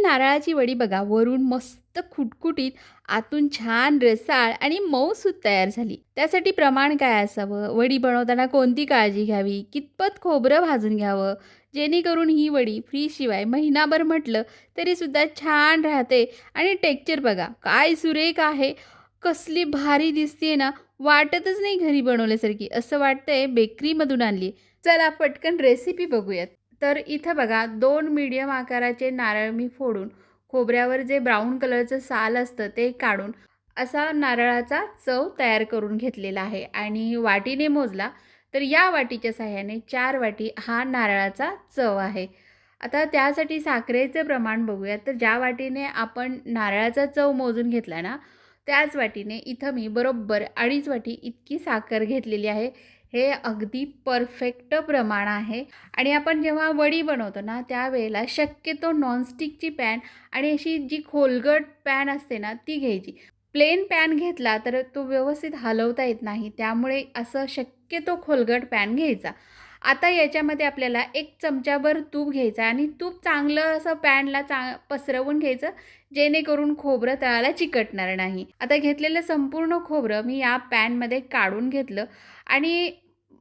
नारळाची वडी बघा, वरून मस्त खुटखुटीत, आतून छान रसाळ आणि मऊसूत तयार झाली. त्यासाठी प्रमाण काय असावं? वडी बनवताना कोणती काळजी घ्यावी? कितपत खोबरं भाजून घ्यावं? जेणेकरून ही वडी फ्रीजशिवाय महिनाभर म्हटलं तरीसुद्धा छान राहते आणि टेक्स्चर बघा, काय सुरेख आहे. कसली भारी दिसते ना, वाटतच नाही घरी बनवल्यासारखी. असं वाटतंय बेकरीमधून आणली. चला पटकन रेसिपी बघूयात. तर इथं बघा 2 मीडियम आकाराचे नारळ मी फोडून खोबऱ्यावर जे ब्राऊन कलरचं साल असतं ते काढून असा नारळाचा चव तयार करून घेतलेला आहे आणि वाटीने मोजला तर या वाटीच्या सहाय्याने 4 वाटी हा नारळाचा चव आहे. आता त्यासाठी साखरेचं प्रमाण बघूया. तर ज्या वाटीने आपण नारळाचा चव मोजून घेतला ना, त्याच वाटीने इथं मी बरोबर 2.5 वाटी इतकी साखर घेतलेली आहे. हे अगदी परफेक्ट प्रमाण आहे. आणि आपण जेव्हा वडी बनवतो ना, त्यावेळेला शक्यतो नॉनस्टिकची पॅन आणि अशी जी खोलगट पॅन असते ना, ती घ्यायची. प्लेन पॅन घेतला तर तो व्यवस्थित हलवता येत नाही. त्यामुळे असं शक्यतो खोलगट पॅन घ्यायचा. आता याच्यामध्ये आपल्याला 1 चमचाभर तूप घ्यायचं आणि तूप चांगलं असं पॅनला पसरवून घ्यायचं, जेणेकरून खोबरं तळाला चिकटणार नाही. आता घेतलेलं संपूर्ण खोबरं मी या पॅनमध्ये काढून घेतलं आणि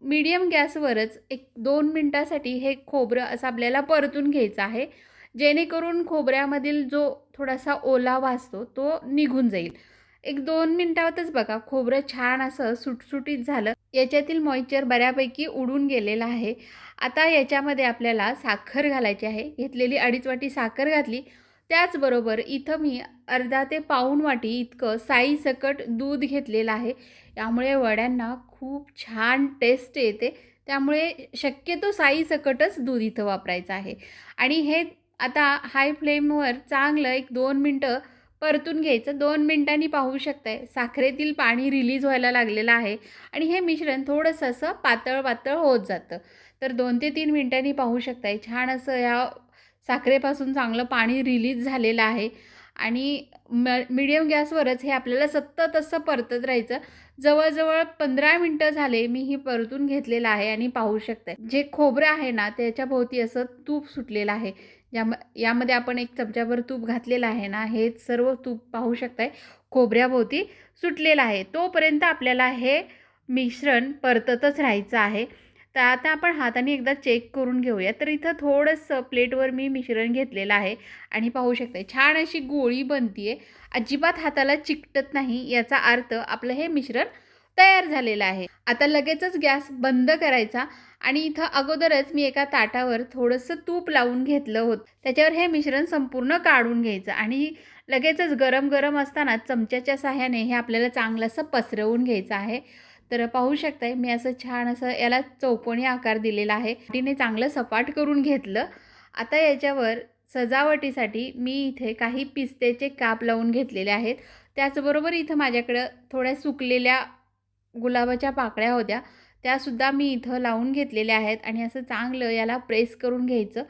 मीडियम गॅसवरच 1-2 मिनटासाठी हे खोबरं असं आपल्याला परतून घ्यायचं आहे, जेणेकरून खोबऱ्यामधील जो थोडासा ओलावा असतो तो निघून जाईल. 1-2 मिनिटातच बघा खोबरं छान असं सुटसुटीत झालं. याच्यातील मॉइश्चर बऱ्यापैकी उडून गेलेला आहे. आता याच्यामध्ये आपल्याला साखर घालायची आहे. घेतलेली 2.5 वाटी साखर घातली. त्याचबरोबर इथं मी अर्धा ते पाऊण वाटी इतकं साईसकट दूध घेतलेलं आहे. यामुळे वड्यांना खूप छान टेस्ट येते. त्यामुळे शक्यतो साईसकटच दूध इथं वापरायचं आहे. आणि हे आता हाय फ्लेमवर चांगलं 1-2 मिनटं परतून घ्यायचं. 2 मिनिटांनी पाहू शकताय साखरेतील पाणी रिलीज व्हायला लागलेलं आहे आणि हे मिश्रण थोडंसं असं पातळ पातळ होत जातं. तर 2 ते 3 मिनिटांनी पाहू शकताय छान असं या साखरेपासून चांगलं पाणी रिलीज झालेलं आहे आणि मीडियम गॅसवरच हे आपल्याला सतत असं परतत राहायचं. जवळजवळ 15 मिनटं झाले मी ही परतून घेतलेलं आहे आणि पाहू शकताय जे खोबरं आहे ना त्याच्याभोवती असं तूप सुटलेलं आहे. यामध्ये आपण 1 चमचाभर तूप घातलेलं आहे ना, हे सर्व तूप पाहू शकताय खोबऱ्याभोवती सुटलेलं आहे. तोपर्यंत आपल्याला हे मिश्रण परततच राहायचं आहे. तर आता आपण हाताने एकदा चेक करून घेऊया. तर इथं थोडंसं प्लेटवर मी मिश्रण घेतलेलं आहे आणि पाहू शकताय छान अशी गोळी बनते आहे. अजिबात हाताला चिकटत नाही. याचा अर्थ आपलं हे मिश्रण तयार झालेलं आहे. आता लगेचच गॅस बंद करायचा आणि इथं अगोदरच मी एका ताटावर थोडंसं तूप लावून घेतलं होतं. त्याच्यावर हे मिश्रण संपूर्ण काढून घ्यायचं आणि लगेचच गरम गरम असताना चमच्याच्या सहाय्याने हे आपल्याला चांगलं असं पसरवून घ्यायचं आहे. तर पाहू शकताय मी असं छान असं याला चौकोनी आकार दिलेला आहे. वाटीने चांगलं सपाट करून घेतलं. आता याच्यावर सजावटीसाठी मी इथे काही पिस्त्याचे काप लावून घेतलेले आहेत. त्याचबरोबर इथं माझ्याकडं थोड्या सुकलेल्या गुलाबाच्या पाकळ्या होत्या, त्यासुद्धा मी इथं लावून घेतलेल्या आहेत आणि असं चांगलं याला प्रेस करून घ्यायचं,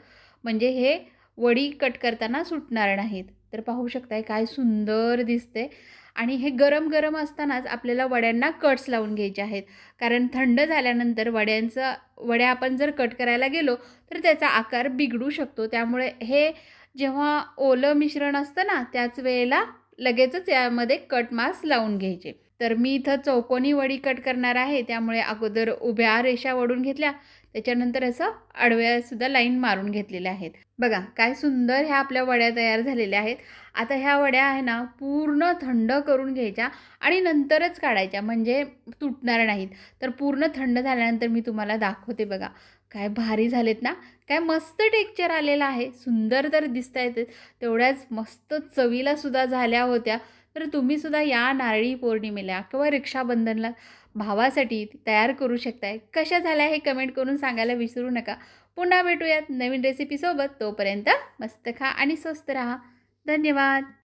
म्हणजे हे वडी कट करताना सुटणार नाहीत. तर पाहू शकताय काय सुंदर दिसते आणि हे गरम गरम असतानाच आपल्याला वड्यांना कट्स लावून घ्यायचे आहेत. कारण थंड झाल्यानंतर वड्या आपण जर कट करायला गेलो तर त्याचा आकार बिघडू शकतो. त्यामुळे हे जेव्हा ओलं मिश्रण असतं ना त्याच वेळेला लगेचच यामध्ये कट मास लावून घ्यायचे. तर मी इथं चौकोनी वडी कट करणार आहे, त्यामुळे अगोदर उभ्या रेषा ओढून घेतल्या, त्याच्यानंतर असं आडव्यासुद्धा लाईन मारून घेतलेल्या आहेत. बघा काय सुंदर ह्या आपल्या वड्या तयार झालेल्या आहेत. आता ह्या वड्या आहे ना पूर्ण थंड करून घ्यायच्या आणि नंतरच काढायच्या, म्हणजे तुटणार नाहीत. तर पूर्ण थंड झाल्यानंतर मी तुम्हाला दाखवते. बघा काय भारी झालेत ना, काय मस्त टेक्स्चर आलेलं आहे. सुंदर तर दिसत आहेत, तेवढ्याच मस्त चवीलासुद्धा झाल्या होत्या. तर तुम्हीसुद्धा या नारळी पौर्णिमेला किंवा रक्षाबंधनला भावासाठी तयार करू शकताय. कशा झाल्या हे कमेंट करून सांगायला विसरू नका. पुन्हा भेटूयात नवीन रेसिपीसोबत. तोपर्यंत मस्त खा आणि स्वस्त राहा. धन्यवाद.